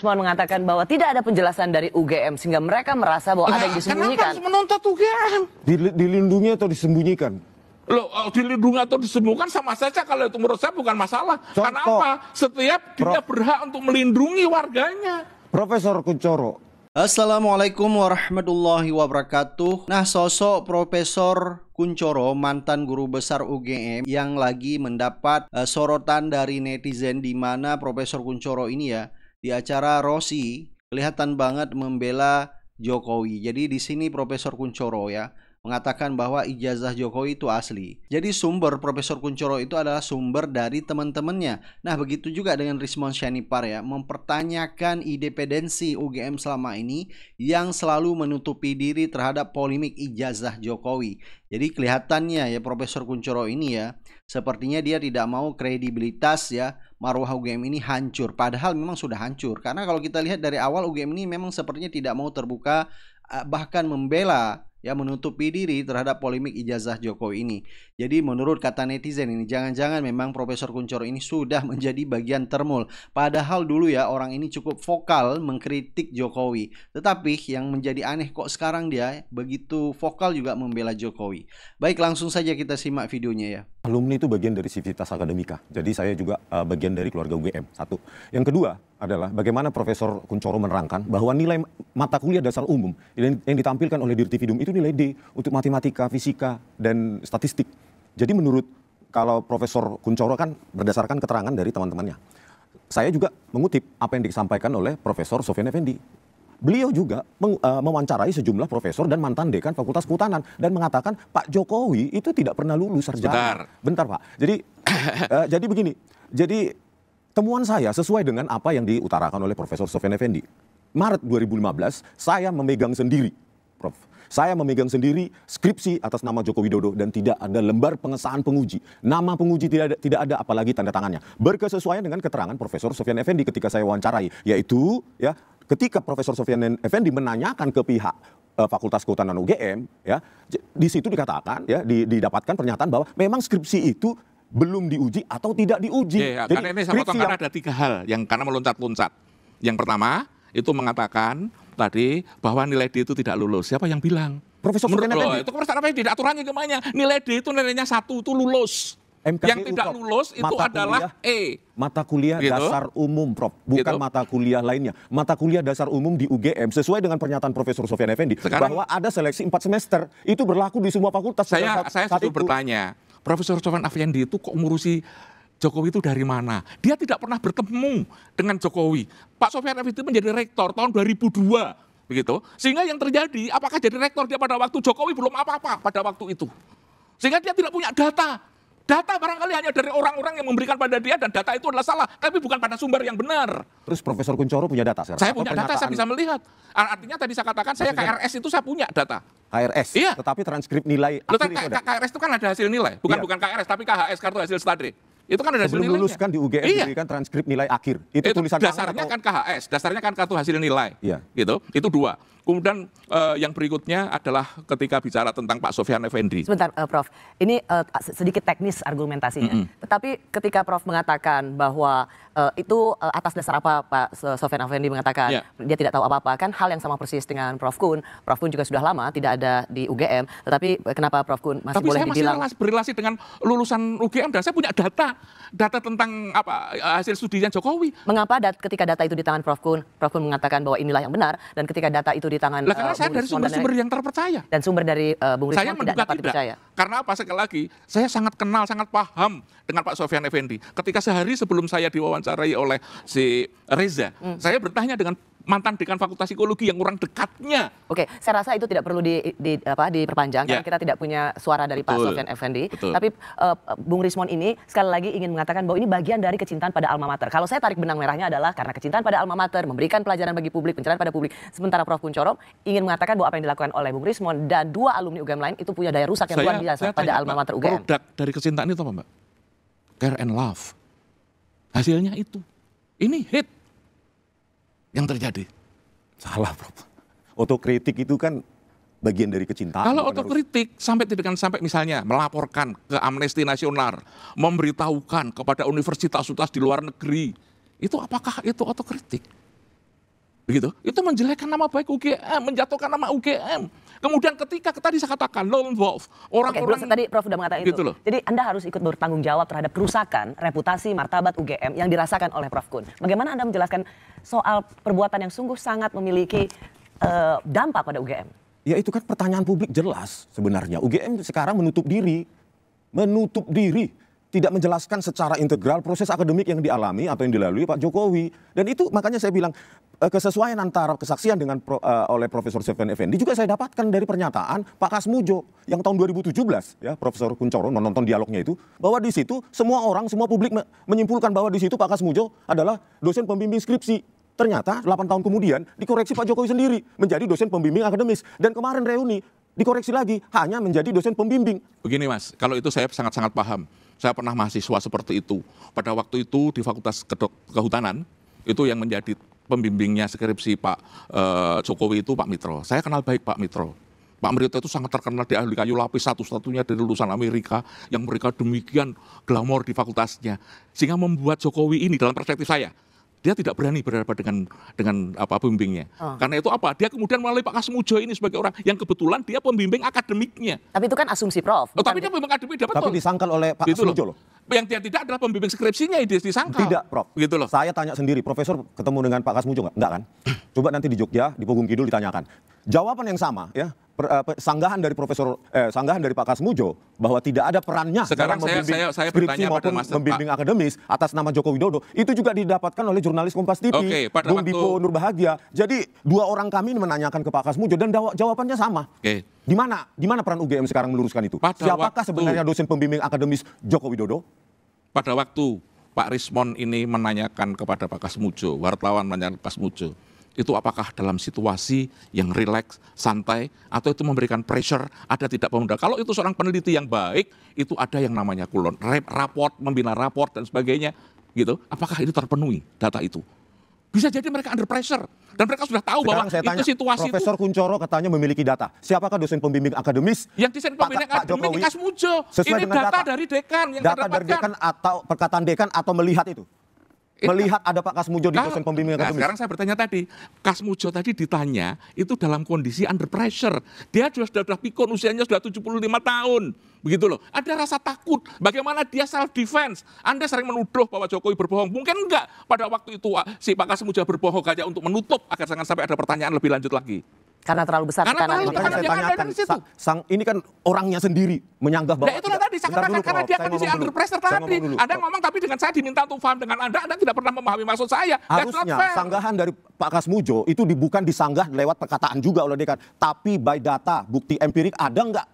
Rismon mengatakan bahwa tidak ada penjelasan dari UGM sehingga mereka merasa bahwa ada yang disembunyikan. Kenapa harus menuntut UGM? Dilindungi atau disembunyikan? Loh, dilindungi atau disembunyikan sama saja, kalau itu menurut saya bukan masalah. Contoh, karena apa? Setiap dia berhak untuk melindungi warganya. Profesor Kuncoro. Assalamualaikum warahmatullahi wabarakatuh. Nah, sosok Profesor Kuncoro, mantan guru besar UGM yang lagi mendapat sorotan dari netizen, di mana Profesor Kuncoro ini ya di acara Rossi kelihatan banget membela Jokowi. Jadi di sini Profesor Kuncoro ya mengatakan bahwa ijazah Jokowi itu asli. Jadi sumber Profesor Kuncoro itu adalah sumber dari teman-temannya. Nah, begitu juga dengan Rismon Syanipar ya, mempertanyakan independensi UGM selama ini yang selalu menutupi diri terhadap polemik ijazah Jokowi. Jadi kelihatannya ya Profesor Kuncoro ini ya, sepertinya dia tidak mau kredibilitas ya marwah UGM ini hancur. Padahal memang sudah hancur. Karena kalau kita lihat dari awal UGM ini memang sepertinya tidak mau terbuka, bahkan membela ya, menutupi diri terhadap polemik ijazah Jokowi ini. Jadi menurut kata netizen ini, jangan-jangan memang Profesor Kuncoro ini sudah menjadi bagian termul. Padahal dulu ya orang ini cukup vokal mengkritik Jokowi. Tetapi yang menjadi aneh kok sekarang dia begitu vokal juga membela Jokowi. Baik, langsung saja kita simak videonya ya. Alumni itu bagian dari Civitas Akademika. Jadi saya juga bagian dari keluarga UGM. Satu. Yang kedua adalah bagaimana Profesor Kuncoro menerangkan bahwa nilai mata kuliah dasar umum yang ditampilkan oleh Dirtivindum itu nilai D untuk matematika, fisika, dan statistik. Jadi menurut kalau Profesor Kuncoro kan berdasarkan keterangan dari teman-temannya. Saya juga mengutip apa yang disampaikan oleh Profesor Sofyan Effendi. Beliau juga mewawancarai sejumlah profesor dan mantan dekan Fakultas Kehutanan dan mengatakan Pak Jokowi itu tidak pernah lulus sarjana. Bentar Pak. Jadi jadi begini. Jadi temuan saya sesuai dengan apa yang diutarakan oleh Profesor Sofyan Effendi. Maret 2015 saya memegang sendiri, Prof. Saya memegang sendiri skripsi atas nama Joko Widodo dan tidak ada lembar pengesahan penguji. Nama penguji tidak ada apalagi tanda tangannya. Berkesesuaian dengan keterangan Profesor Sofyan Effendi ketika saya wawancarai, yaitu ya ketika Profesor Sofyan Effendi menanyakan ke pihak Fakultas Kehutanan UGM, ya di situ dikatakan ya didapatkan pernyataan bahwa memang skripsi itu belum diuji atau tidak diuji. Ya, karena ini saya potong karena ada tiga hal yang karena meloncat-loncat. Yang pertama itu mengatakan tadi bahwa nilai D itu tidak lulus. Siapa yang bilang? Profesor Sofyan Effendi. Itu Profesor Effendi, aturannya gimana? Nilai D itu nilainya 1 itu lulus. MKPU, yang tidak lulus itu adalah E. Mata kuliah gitu? Dasar umum, Prof. Bukan gitu? Mata kuliah lainnya. Mata kuliah dasar umum di UGM sesuai dengan pernyataan Profesor Sofyan Effendi bahwa ada seleksi 4 semester. Itu berlaku di semua fakultas. Saya sudah bertanya, Profesor Sofyan Effendi itu kok ngurusi Jokowi itu dari mana? Dia tidak pernah bertemu dengan Jokowi. Pak Sofyan Effendi menjadi rektor tahun 2002. Begitu. Sehingga yang terjadi, apakah jadi rektor dia pada waktu Jokowi belum apa-apa pada waktu itu. Sehingga dia tidak punya data. Data barangkali hanya dari orang-orang yang memberikan pada dia dan data itu adalah salah. Tapi bukan pada sumber yang benar. Terus Profesor Kuncoro punya data? Saya punya data, saya bisa melihat. Artinya tadi saya katakan, saya KRS itu saya punya data. KRS? Iya. Tetapi transkrip nilai akhir itu ada? KRS itu kan ada hasil nilai. Bukan KRS, tapi KHS, kartu hasil studi. Itu kan ada hasil nilainya. Sebelum lulus kan di UGM diberikan transkrip nilai akhir. Itu tulisan dasarnya kan KHS, dasarnya kan kartu hasil nilai. Iya. Gitu. Itu 2. Kemudian yang berikutnya adalah ketika bicara tentang Pak Sofyan Effendi. Sebentar, Prof. Ini sedikit teknis argumentasinya. Tetapi ketika Prof mengatakan bahwa itu atas dasar apa Pak Sofyan Effendi mengatakan dia tidak tahu apa-apa, kan hal yang sama persis dengan Prof Kun. Prof Kun juga sudah lama tidak ada di UGM. Tetapi kenapa Prof Kun masih boleh dibilang? Tapi saya masih berrelasi dengan lulusan UGM dan saya punya data tentang apa hasil studinya Jokowi. Mengapa ketika data itu di tangan Prof Kun mengatakan bahwa inilah yang benar, dan ketika data itu di tangan karena saya dari sumber-sumber yang terpercaya. Dan sumber dari Bung Rismon tidak dapat dipercaya. Karena apa, sekali lagi, saya sangat kenal, sangat paham dengan Pak Sofyan Effendi. Ketika sehari sebelum saya diwawancarai oleh si Reza, saya bertanya dengan mantan dekan Fakultas Psikologi yang orang dekatnya. Oke, saya rasa itu tidak perlu diperpanjang karena kita tidak punya suara dari Pak Sofyan Effendi. Tapi Bung Rismon ini sekali lagi ingin mengatakan bahwa ini bagian dari kecintaan pada alma mater. Kalau saya tarik benang merahnya adalah karena kecintaan pada alma mater, memberikan pelajaran bagi publik, pencerahan pada publik. Sementara Prof Kuncoro ingin mengatakan bahwa apa yang dilakukan oleh Bung Rismon dan 2 alumni UGM lain itu punya daya rusak yang luar biasa pada alma mater UGM. Produk dari kecintaan itu apa, Mbak? Care and love. Hasilnya itu. Ini hit yang terjadi. Salah, Prof. Otokritik itu kan bagian dari kecintaan. Kalau otokritik sampai misalnya melaporkan ke Amnesty Nasional, memberitahukan kepada universitas di luar negeri, itu apakah itu otokritik? begitu. Itu menjelekkan nama baik UGM, menjatuhkan nama UGM. Kemudian ketika tadi saya katakan lone wolf, orang-orang tadi Prof sudah mengatakan gitu itu. Loh. Jadi Anda harus ikut bertanggung jawab terhadap kerusakan reputasi martabat UGM yang dirasakan oleh Prof Kun. Bagaimana Anda menjelaskan soal perbuatan yang sungguh sangat memiliki dampak pada UGM? Ya itu kan pertanyaan publik jelas sebenarnya. UGM sekarang menutup diri, tidak menjelaskan secara integral proses akademik yang dialami atau yang dilalui Pak Jokowi. Dan itu makanya saya bilang kesesuaian antara kesaksian dengan oleh Profesor Sofyan Effendi juga saya dapatkan dari pernyataan Pak Kasmujo yang tahun 2017 ya, Profesor Kuncoro menonton dialognya itu, bahwa di situ semua publik menyimpulkan bahwa di situ Pak Kasmujo adalah dosen pembimbing skripsi. Ternyata 8 tahun kemudian dikoreksi Pak Jokowi sendiri menjadi dosen pembimbing akademis, dan kemarin reuni dikoreksi lagi hanya menjadi dosen pembimbing. Begini Mas, kalau itu saya sangat-sangat paham. Saya pernah mahasiswa seperti itu. Pada waktu itu di Fakultas Kehutanan, itu yang menjadi pembimbingnya skripsi Pak Jokowi itu Pak Mitro. Saya kenal baik Pak Mitro. Pak Mitro itu sangat terkenal di ahli kayu lapis, satu-satunya dari lulusan Amerika yang mereka demikian glamor di fakultasnya. Sehingga membuat Jokowi ini dalam perspektif saya, dia tidak berani berhadapan dengan pembimbingnya. Karena itu apa? Dia kemudian melalui Pak Kasmujo ini sebagai orang yang kebetulan dia pembimbing akademiknya. Tapi itu kan asumsi Prof. Tapi dia pembimbing akademik, dia betul. Tapi disangkal oleh Pak Kasmujo loh. Yang dia tidak adalah pembimbing skripsinya yang disangkal. Tidak, Prof. Gitu loh. Saya tanya sendiri, Profesor ketemu dengan Pak Kasmujo nggak? Enggak kan? Coba nanti di Jogja, di Pogong Kidul ditanyakan. Jawaban yang sama ya. Sanggahan dari Pak Kasmujo bahwa tidak ada perannya sekarang dalam membimbing saya skripsi maupun membimbing akademis atas nama Joko Widodo, itu juga didapatkan oleh jurnalis Kompas TV, Bung Dipo Nurbahagia. Jadi dua orang kami menanyakan ke Pak Kasmujo dan jawabannya sama. Di mana peran UGM sekarang meluruskan itu? Siapakah sebenarnya dosen pembimbing akademis Joko Widodo? Pada waktu Pak Rismon ini menanyakan kepada Pak Kasmujo, wartawan menanyakan Pak Kasmujo, itu apakah dalam situasi yang rileks, santai, atau itu memberikan pressure, ada tidak pemuda. Kalau itu seorang peneliti yang baik, itu ada yang namanya kulon, raport, membina raport dan sebagainya, gitu. Apakah itu terpenuhi data itu? Bisa jadi mereka under pressure dan mereka sudah tahu sekarang bahwa saya tanya, itu situasi Profesor Kuncoro katanya memiliki data. Siapakah dosen pembimbing akademis? Yang dosen pembimbing akademis Kasmujo. Ini data dari dekan yang data dari dekan atau perkataan dekan atau melihat itu? Melihat ada Pak Kasmujo di dosen pembimbing akademis. Sekarang saya bertanya tadi, Kasmujo tadi ditanya itu dalam kondisi under pressure. Dia sudah pikun, usianya sudah 75 tahun. Begitu loh. Ada rasa takut. Bagaimana dia self defense? Anda sering menuduh bahwa Jokowi berbohong. Mungkin enggak pada waktu itu si Pak Kasmujo berbohong aja untuk menutup agar jangan sampai ada pertanyaan lebih lanjut lagi. Karena terlalu besar tekanan ini. Saya tanyakan, ini kan orangnya sendiri menyanggah bahwa... Nah itulah tadi, saya katakan karena dia kondisi under pressure tadi. Anda ngomong tapi dengan saya diminta untuk paham dengan Anda tidak pernah memahami maksud saya. Harusnya sanggahan dari Pak Kasmujo itu bukan disanggah lewat perkataan juga oleh dekan. Tapi by data, bukti empirik ada nggak?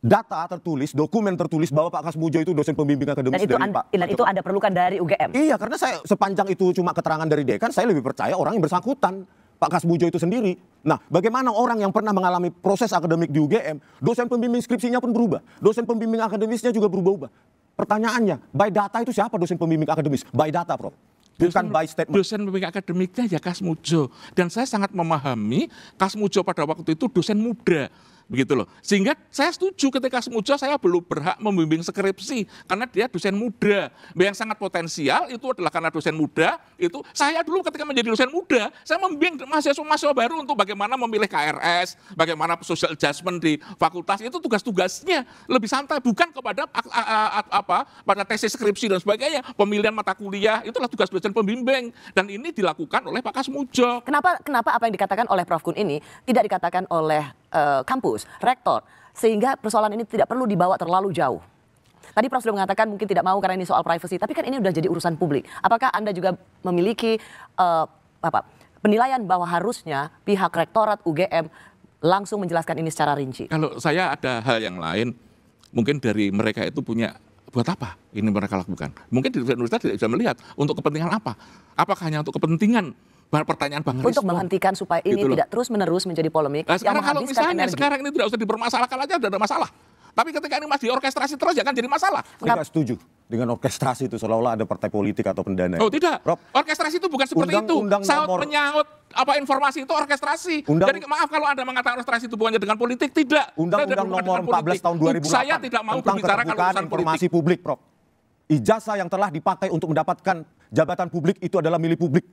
Data tertulis, dokumen tertulis bahwa Pak Kasmujo itu dosen pembimbing akademis dari Pak. Dan itu Anda perlukan dari UGM? Iya, karena saya sepanjang itu cuma keterangan dari dekan, saya lebih percaya orang yang bersangkutan. Pak Kasmujo itu sendiri. Nah, bagaimana orang yang pernah mengalami proses akademik di UGM, dosen pembimbing skripsinya pun berubah, dosen pembimbing akademisnya juga berubah-ubah. Pertanyaannya, by data itu siapa dosen pembimbing akademis? By data, Prof. Bukan by statement. Dosen pembimbing akademiknya ya Kasmujo. Dan saya sangat memahami Kasmujo pada waktu itu dosen muda. Begitu loh. Sehingga saya setuju ketika Kasmujo saya belum berhak membimbing skripsi karena dia dosen muda. Yang sangat potensial itu adalah karena dosen muda itu saya dulu ketika menjadi dosen muda saya membimbing mahasiswa baru untuk bagaimana memilih KRS, bagaimana social adjustment di fakultas, itu tugas-tugasnya lebih santai, bukan kepada pada tesis skripsi dan sebagainya. Pemilihan mata kuliah itulah tugas dosen pembimbing dan ini dilakukan oleh Pak Kasmujo. Kenapa apa yang dikatakan oleh Prof Kun ini tidak dikatakan oleh kampus, rektor, sehingga persoalan ini tidak perlu dibawa terlalu jauh? Tadi Prof sudah mengatakan mungkin tidak mau karena ini soal privacy, tapi kan ini sudah jadi urusan publik. Apakah Anda juga memiliki penilaian bahwa harusnya pihak rektorat UGM langsung menjelaskan ini secara rinci? Kalau saya ada hal yang lain, mungkin dari mereka itu punya, buat apa ini mereka lakukan? Mungkin di universitas tidak bisa melihat untuk kepentingan apa. Apakah hanya untuk kepentingan pertanyaan Bang Rismon? Untuk menghentikan supaya ini gitu tidak terus-menerus menjadi polemik. Nah, sekarang kalau misalnya sekarang ini tidak usah dipermasalahkan aja, tidak ada masalah. Tapi ketika ini masih diorkestrasi terus ya kan jadi masalah. Saya tidak setuju dengan orkestrasi itu seolah-olah ada partai politik atau pendana. Oh tidak, Rob, orkestrasi itu bukan seperti itu. Saut menyaut informasi itu orkestrasi. Jadi maaf kalau Anda mengatakan orkestrasi itu bukannya dengan politik, tidak. Undang-undang nomor 14 tahun 2008 saya tidak mau berbicara tentang informasi publik, Prof. Ijazah yang telah dipakai untuk mendapatkan jabatan publik itu adalah milik publik.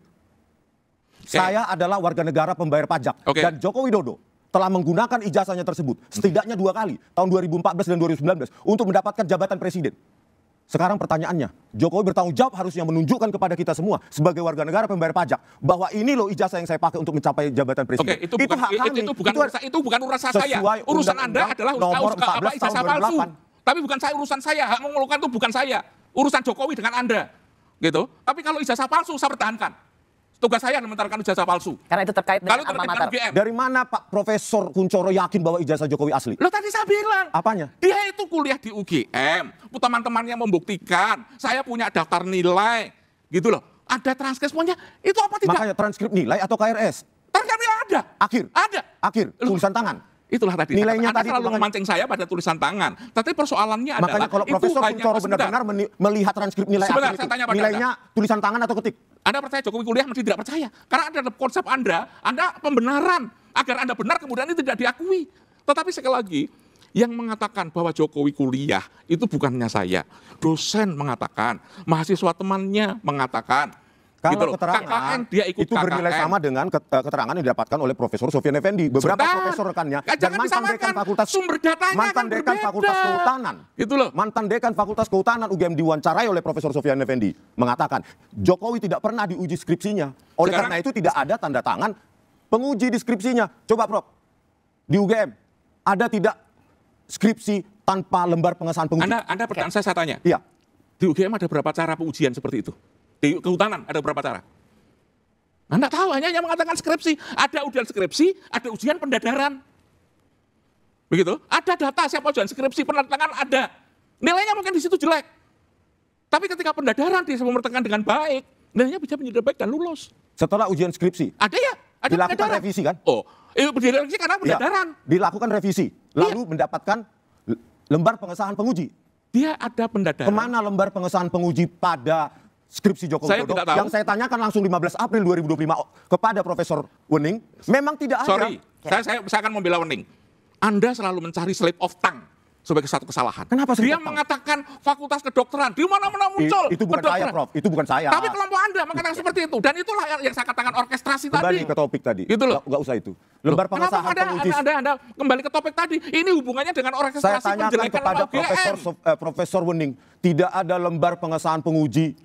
Saya adalah warga negara pembayar pajak. Dan Joko Widodo telah menggunakan ijazahnya tersebut setidaknya 2 kali, tahun 2014 dan 2019, untuk mendapatkan jabatan presiden. Sekarang pertanyaannya, Jokowi bertanggung jawab harusnya menunjukkan kepada kita semua sebagai warga negara pembayar pajak bahwa ini loh ijazah yang saya pakai untuk mencapai jabatan presiden. Itu bukan urusan saya. Urusan Anda adalah ijazah palsu. Tapi bukan saya, urusan saya. Hak mengeluarkan itu bukan saya. Urusan Jokowi dengan Anda. Gitu. Tapi kalau ijazah palsu saya pertahankan. Tugas saya mementarkan ijazah palsu. Karena itu terkait dengan alma mater. Dari mana Pak Profesor Kunchoro yakin bahwa ijazah Jokowi asli? Loh tadi saya bilang. Apanya? Dia itu kuliah di UGM. Teman-temannya membuktikan. Saya punya daftar nilai. Gitu loh. Ada transkripsinya. Itu apa tidak? Makanya transkrip nilai atau KRS? Transkrip nilai ada. Akhir? Ada. Akhir? Tulisan tangan? Itulah tadi. Nilainya Anda tadi selalu memancing saya pada tulisan tangan. Tapi persoalannya adalah makanya kalau Profesor Kunchoro benar-benar melihat transkrip nilai sebentar, akhir saya tanya pada nilainya Anda. Tulisan tangan atau ketik? Anda percaya Jokowi kuliah, mesti tidak percaya. Karena ada konsep Anda pembenaran. Agar Anda benar kemudian ini tidak diakui. Tetapi sekali lagi, yang mengatakan bahwa Jokowi kuliah itu bukannya saya. Dosen mengatakan, mahasiswa temannya mengatakan. Kalau gitu keterangan KKN, dia ikut itu bernilai KKN. sama dengan keterangan yang didapatkan oleh Profesor Sofyan Effendi, beberapa profesor rekannya dan mantan dekan fakultas sumber datanya mantan dekan fakultas kehutanan. Gitu loh. Mantan dekan fakultas kehutanan UGM diwawancarai oleh Profesor Sofyan Effendi mengatakan Jokowi tidak pernah diuji skripsinya. Oleh karena itu tidak ada tanda tangan penguji di skripsinya. Coba Prof, di UGM ada tidak skripsi tanpa lembar pengesahan penguji? Anda pertanyaan saya tanya. Iya. Di UGM ada berapa cara pengujian seperti itu? Di kehutanan ada berapa cara? Anda tahu, hanya mengatakan skripsi. Ada ujian skripsi, ada ujian pendadaran. Begitu? Ada data siapa ujian skripsi, pendatangan ada. Nilainya mungkin di situ jelek. Tapi ketika pendadaran dia memertekan dengan baik, nilainya bisa menjadi baik dan lulus. Setelah ujian skripsi? Ada ya? Ada dilakukan pendadaran. revisi kan? Revisi karena pendadaran. Ya, dilakukan revisi, lalu mendapatkan lembar pengesahan penguji. Dia ada pendadaran. Kemana lembar pengesahan penguji pada skripsi Joko Widodo? Yang saya tanyakan langsung 15 April 2025 kepada Profesor Wening, memang tidak ada. Sorry, saya akan membela Wening. Anda selalu mencari slip of tongue sebagai satu kesalahan. Kenapa dia mengatakan fakultas kedokteran, di mana-mana muncul. Itu bukan saya, Prof. Itu bukan saya. Tapi kelompok Anda mengatakan seperti itu. Dan itulah yang saya katakan orkestrasi tadi. Kembali ke topik tadi. Gitu loh. Nggak usah itu. Lembar pengesahan penguji. Anda kembali ke topik tadi. Ini hubungannya dengan orkestrasi. Saya tanyakan kepada Profesor Wening, tidak ada lembar pengesahan penguji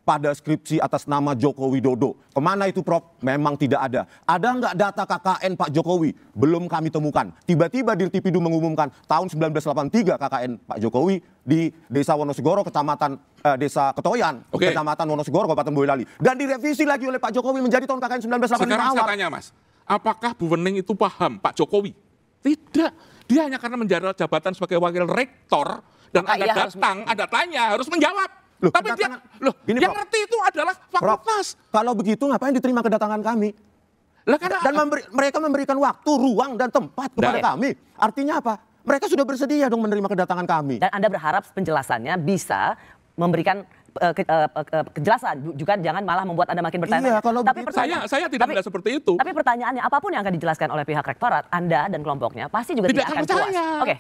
pada skripsi atas nama Joko Widodo. Kemana itu Prof? Memang tidak ada. Ada nggak data KKN Pak Jokowi? Belum kami temukan. Tiba-tiba Dirtipidum mengumumkan tahun 1983 KKN Pak Jokowi di Desa Wonosegoro, Kecamatan Desa Ketoyan, Kecamatan Wonosegoro, Kabupaten Boyolali. Dan direvisi lagi oleh Pak Jokowi menjadi tahun KKN 1985 Sekarang awal. saya tanya Mas, apakah Bu Wening itu paham Pak Jokowi? Tidak. Dia hanya karena menjabat jabatan sebagai wakil rektor dan Anda tanya, harus menjawab. Loh, tapi dia, yang ngerti itu adalah fakultas. Prof, kalau begitu ngapain diterima kedatangan kami? Dan mereka memberikan waktu, ruang, dan tempat kepada kami. Artinya apa? Mereka sudah bersedia dong menerima kedatangan kami. Dan Anda berharap penjelasannya bisa memberikan kejelasan, juga jangan malah membuat Anda makin bertanya. Iya, kalau tapi saya tidak melihat seperti itu. Tapi pertanyaannya, apapun yang akan dijelaskan oleh pihak rektorat, Anda dan kelompoknya pasti juga tidak akan puas.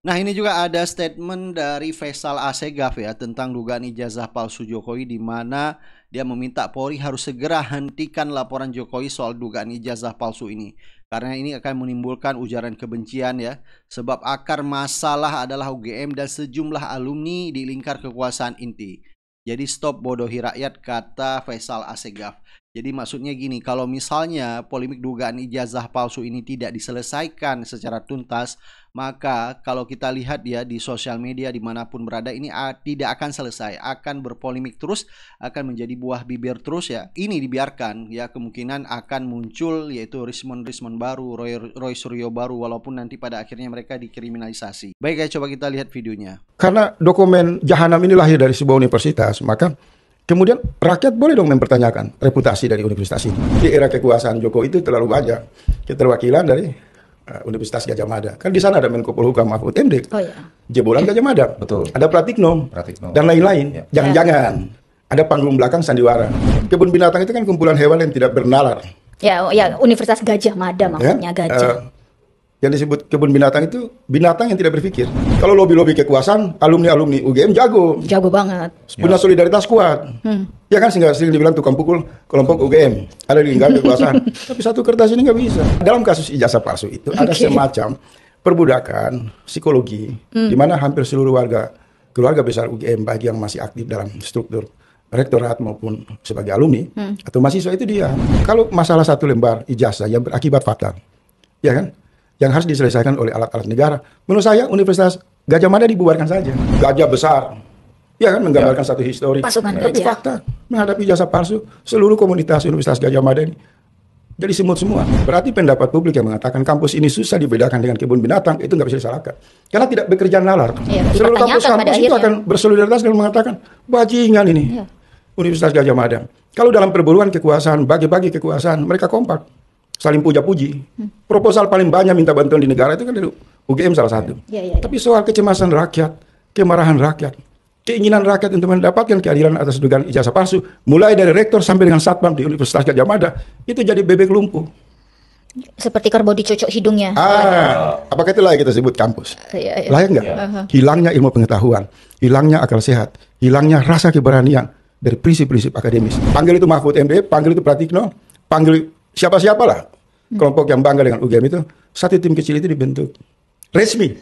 Nah, ini juga ada statement dari Faisal Assegaf ya tentang dugaan ijazah palsu Jokowi, di mana dia meminta Polri harus segera hentikan laporan Jokowi soal dugaan ijazah palsu ini. Karena ini akan menimbulkan ujaran kebencian ya. Sebab akar masalah adalah UGM dan sejumlah alumni di lingkar kekuasaan inti. Jadi stop bodohi rakyat, kata Faisal Assegaf. Jadi maksudnya gini, kalau misalnya polemik dugaan ijazah palsu ini tidak diselesaikan secara tuntas, maka kalau kita lihat ya di sosial media dimanapun berada, ini tidak akan selesai, akan berpolemik terus, akan menjadi buah bibir terus ya. Ini dibiarkan ya, kemungkinan akan muncul yaitu Rismon baru, Roy Suryo baru, walaupun nanti pada akhirnya mereka dikriminalisasi. Baik ya, coba kita lihat videonya. Karena dokumen Jahanam ini lahir dari sebuah universitas, maka kemudian rakyat boleh dong mempertanyakan reputasi dari universitas ini. Di era kekuasaan Jokowi itu terlalu banyak keterwakilan dari Universitas Gadjah Mada. Kan di sana ada Menko Polhukam Mahfud MD. Oh, iya. Jebolan Gadjah Mada. Betul. Ada Pratikno. Dan lain-lain. Jangan-jangan ada panggung belakang sandiwara. Kebun binatang itu kan kumpulan hewan yang tidak bernalar. Ya, Universitas Gadjah Mada maksudnya gajah. Yang disebut kebun binatang itu binatang yang tidak berpikir. Kalau lobby-lobby kekuasaan, alumni-alumni UGM jago. Jago banget. Punya solidaritas kuat. Ya kan sehingga sering dibilang tukang pukul kelompok UGM. Ada di lingkaran kekuasaan. Tapi satu kertas ini nggak bisa. Dalam kasus ijazah palsu itu ada semacam perbudakan psikologi di mana hampir seluruh keluarga besar UGM baik yang masih aktif dalam struktur rektorat maupun sebagai alumni atau mahasiswa itu dia. Kalau masalah satu lembar ijazah yang berakibat fatal, ya kan? Yang harus diselesaikan oleh alat-alat negara. Menurut saya Universitas Gajah Mada dibubarkan saja. Gajah besar, ya kan, menggambarkan satu histori. Pasukan Tapi gajah. fakta menghadapi ijazah palsu, seluruh komunitas Universitas Gajah Mada ini jadi semut semua. Berarti pendapat publik yang mengatakan kampus ini susah dibedakan dengan kebun binatang itu nggak bisa disalahkan. Karena tidak bekerja nalar. Iya, Seluruh dipertanyakan pada kampus itu akhirnya. akan bersolidaritas dan mengatakan bajingan ini. Iya. Universitas Gajah Mada. Kalau dalam perburuan kekuasaan, bagi-bagi kekuasaan, mereka kompak. Saling puja-puji. Proposal paling banyak minta bantuan di negara itu kan dari UGM salah satu. Iya. Tapi soal kecemasan rakyat, kemarahan rakyat, keinginan rakyat untuk mendapatkan keadilan atas dugaan ijazah palsu, mulai dari rektor sampai dengan satpam di Universitas Gajah Mada, itu jadi bebek lumpuh. Seperti kerbau dicocok hidungnya. Apakah itu layak kita sebut kampus? Iya, iya. Layak nggak? Hilangnya ilmu pengetahuan, hilangnya akal sehat, hilangnya rasa keberanian dari prinsip-prinsip akademis. Panggil itu Mahfud MD, panggil itu Pratikno, panggil siapa-siapalah. Kelompok yang bangga dengan UGM itu, satu tim kecil itu dibentuk. Resmi.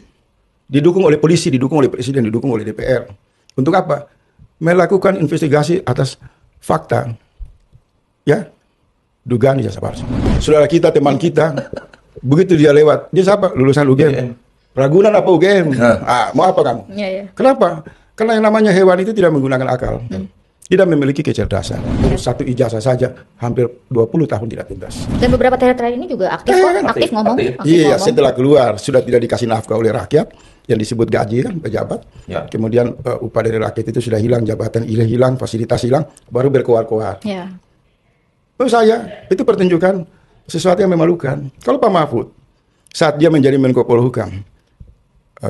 Didukung oleh polisi, didukung oleh presiden, didukung oleh DPR. Untuk apa? Melakukan investigasi atas fakta. Ya, dugaan ijazah palsu. Saudara kita, teman kita, begitu dia lewat, dia siapa? Lulusan UGM. Ragunan apa UGM? Mau apa kamu? Iya, iya. Kenapa? Karena yang namanya hewan itu tidak menggunakan akal. Tidak memiliki kecerdasan. Satu ijazah saja hampir 20 tahun tidak tuntas. Dan beberapa terakhir ini juga aktif kok, aktif ngomong. Aktif Iya, ngomong. setelah keluar sudah tidak dikasih nafkah oleh rakyat yang disebut gaji kan pejabat. Ya. Kemudian upah dari rakyat itu sudah hilang, jabatan hilang, fasilitas hilang, baru berkoar-koar. Ya. Menurut saya itu pertunjukan sesuatu yang memalukan. Kalau Pak Mahfud saat dia menjadi Menko Polhukam,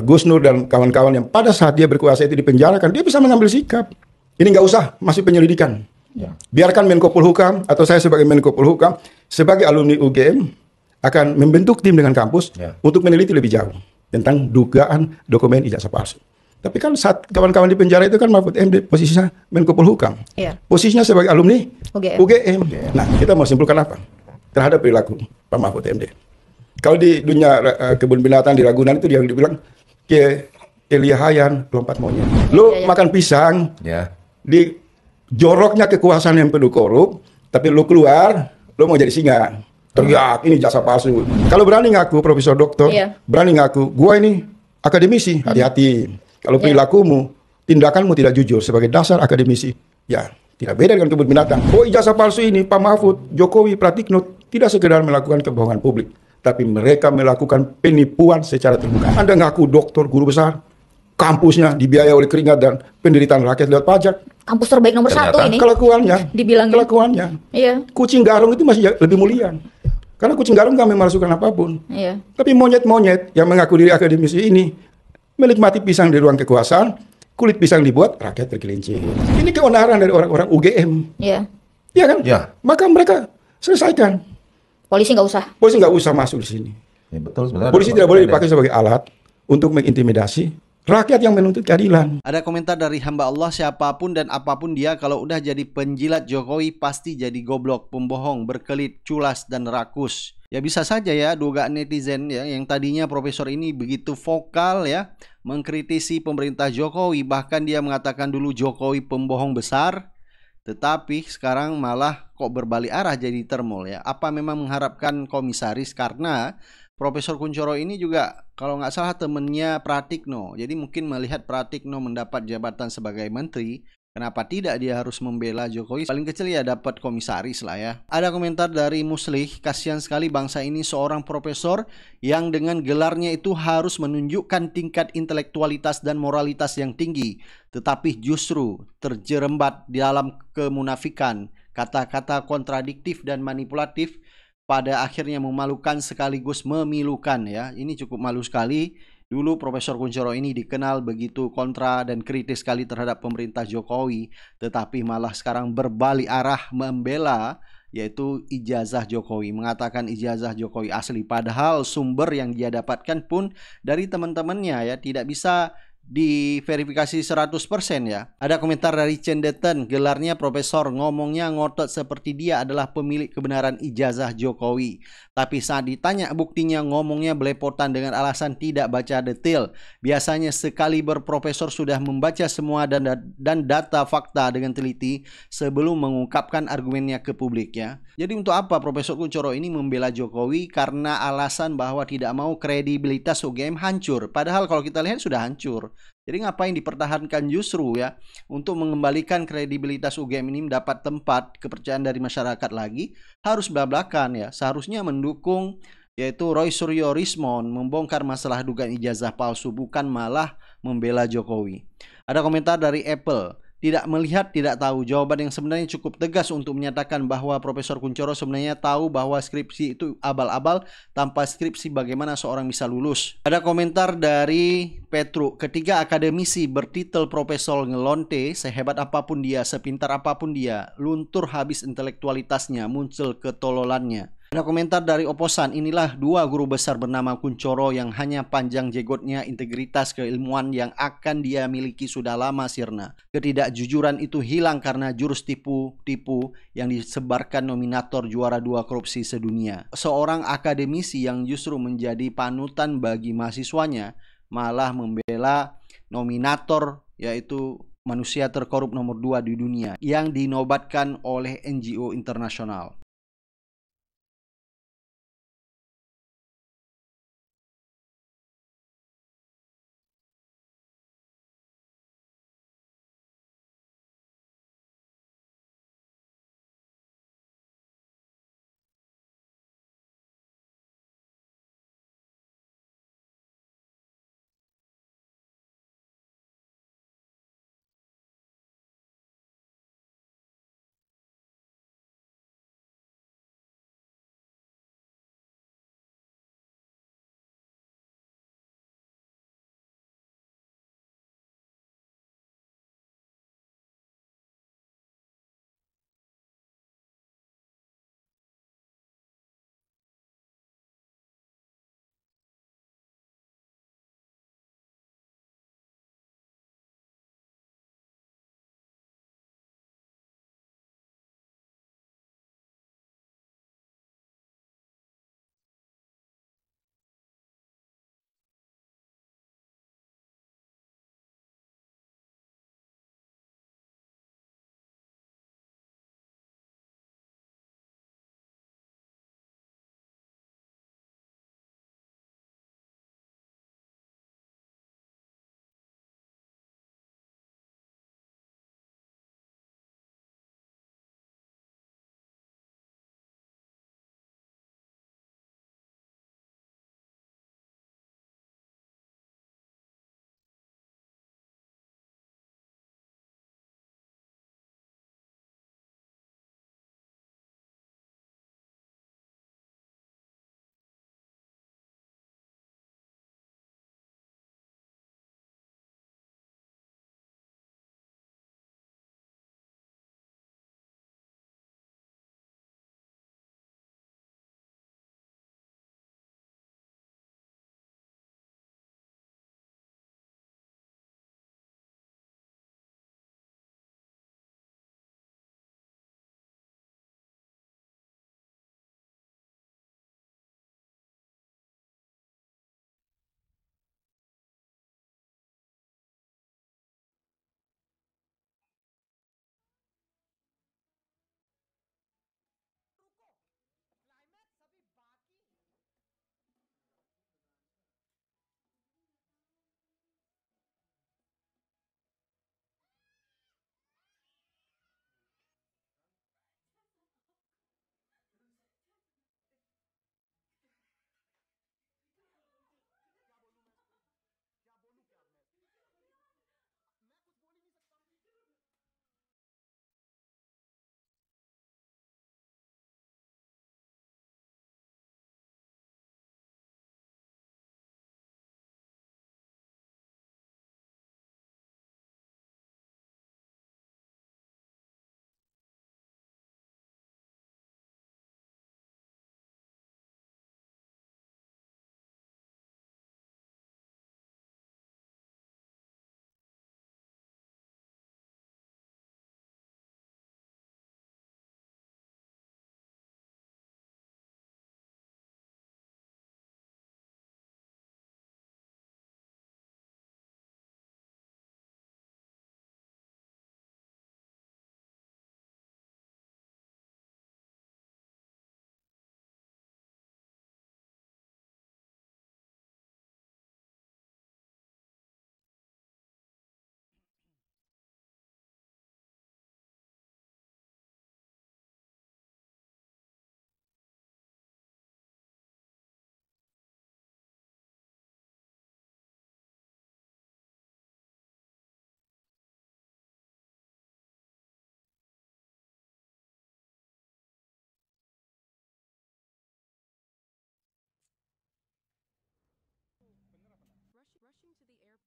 Gus Nur dan kawan-kawan yang pada saat dia berkuasa itu dipenjarakan, dia bisa mengambil sikap. Ini nggak usah, masih penyelidikan. Biarkan Menko Polhukam atau saya sebagai Menko Polhukam, sebagai alumni UGM akan membentuk tim dengan kampus untuk meneliti lebih jauh tentang dugaan dokumen ijazah palsu. Tapi kan saat kawan-kawan di penjara itu kan Mahfud MD posisinya Menko Polhukam. Iya. Posisinya sebagai alumni UGM. UGM. Nah, kita mau simpulkan apa terhadap perilaku Pak Mahfud MD? Kalau di dunia kebun binatang di Ragunan itu dia dibilang ke Eliahayan lompat monyet. Lo makan pisang di joroknya kekuasaan yang penuh korup, tapi lo keluar, lo mau jadi singa. Teriak, ini jasa palsu. Kalau berani ngaku Profesor Doktor, berani ngaku, gua ini akademisi, hati-hati. Kalau perilakumu, tindakanmu tidak jujur sebagai dasar akademisi, ya tidak beda dengan kebun binatang. Oh, ijazah palsu ini Pak Mahfud, Jokowi, Pratikno tidak sekedar melakukan kebohongan publik, tapi mereka melakukan penipuan secara terbuka. Anda ngaku doktor, guru besar, kampusnya dibiayai oleh keringat dan penderitaan rakyat lewat pajak. Kampus terbaik nomor 1 ini. Kelakuannya, Dibilangnya. kelakuannya. Iya. Kucing garong itu masih lebih mulia. Karena kucing garong nggak memalsukan apapun. Iya. Tapi monyet-monyet yang mengaku diri akademisi ini menikmati pisang di ruang kekuasaan, kulit pisang dibuat, rakyat tergelincir. Ini keonaran dari orang-orang UGM. Iya. Iya kan? Ya. Maka mereka selesaikan. Polisi nggak usah. Polisi nggak usah masuk di sini. Ya, betul sebenarnya. Polisi tidak boleh dipakai sebagai alat untuk mengintimidasi rakyat yang menuntut keadilan. Ada komentar dari hamba Allah, siapapun dan apapun dia, kalau udah jadi penjilat Jokowi pasti jadi goblok, pembohong, berkelit, culas, dan rakus. Ya bisa saja ya dugaan netizen ya yang tadinya profesor ini begitu vokal ya mengkritisi pemerintah Jokowi, bahkan dia mengatakan dulu Jokowi pembohong besar, tetapi sekarang malah kok berbalik arah jadi termol ya. Apa memang mengharapkan komisaris? Karena Profesor Kunchoro ini juga kalau nggak salah temennya Pratikno. Jadi mungkin melihat Pratikno mendapat jabatan sebagai menteri, kenapa tidak dia harus membela Jokowi? Paling kecil ya dapat komisaris lah ya. Ada komentar dari Muslih, kasihan sekali bangsa ini seorang profesor yang dengan gelarnya itu harus menunjukkan tingkat intelektualitas dan moralitas yang tinggi, tetapi justru terjerembat di dalam kemunafikan, kata-kata kontradiktif dan manipulatif, pada akhirnya memalukan sekaligus memilukan ya. Ini cukup malu sekali. Dulu Profesor Kunchoro ini dikenal begitu kontra dan kritis sekali terhadap pemerintah Jokowi, tetapi malah sekarang berbalik arah membela yaitu ijazah Jokowi, mengatakan ijazah Jokowi asli, padahal sumber yang dia dapatkan pun dari teman-temannya ya, tidak bisa diverifikasi 100% ya. Ada komentar dari Cendeten, gelarnya profesor, ngomongnya ngotot seperti dia adalah pemilik kebenaran ijazah Jokowi. Tapi saat ditanya buktinya ngomongnya belepotan dengan alasan tidak baca detail. Biasanya sekali berprofesor sudah membaca semua dan data fakta dengan teliti sebelum mengungkapkan argumennya ke publik ya. Jadi untuk apa Profesor Kunchoro ini membela Jokowi? Karena alasan bahwa tidak mau kredibilitas UGM hancur. Padahal kalau kita lihat sudah hancur. Jadi ngapain dipertahankan justru ya, untuk mengembalikan kredibilitas UGM ini mendapat tempat kepercayaan dari masyarakat lagi, harus belak-belakan ya. Seharusnya mendukung yaitu Roy Suryo Rismon membongkar masalah dugaan ijazah palsu, bukan malah membela Jokowi. Ada komentar dari Apple. Tidak melihat, tidak tahu. Jawaban yang sebenarnya cukup tegas untuk menyatakan bahwa Profesor Kunchoro sebenarnya tahu bahwa skripsi itu abal-abal. Tanpa skripsi bagaimana seorang bisa lulus? Ada komentar dari Petru. Ketiga akademisi bertitel profesor ngelonte, sehebat apapun dia, sepintar apapun dia, luntur habis intelektualitasnya, muncul ketololannya. Ada komentar dari Oposan, inilah dua guru besar bernama Kunchoro yang hanya panjang jenggotnya, integritas keilmuan yang akan dia miliki sudah lama sirna. Ketidakjujuran itu hilang karena jurus tipu-tipu yang disebarkan nominator juara 2 korupsi sedunia. Seorang akademisi yang justru menjadi panutan bagi mahasiswanya malah membela nominator yaitu manusia terkorup nomor 2 di dunia yang dinobatkan oleh NGO internasional.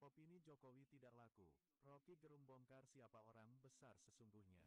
Opini Jokowi tidak laku. Rocky Gerung bongkar siapa orang besar sesungguhnya.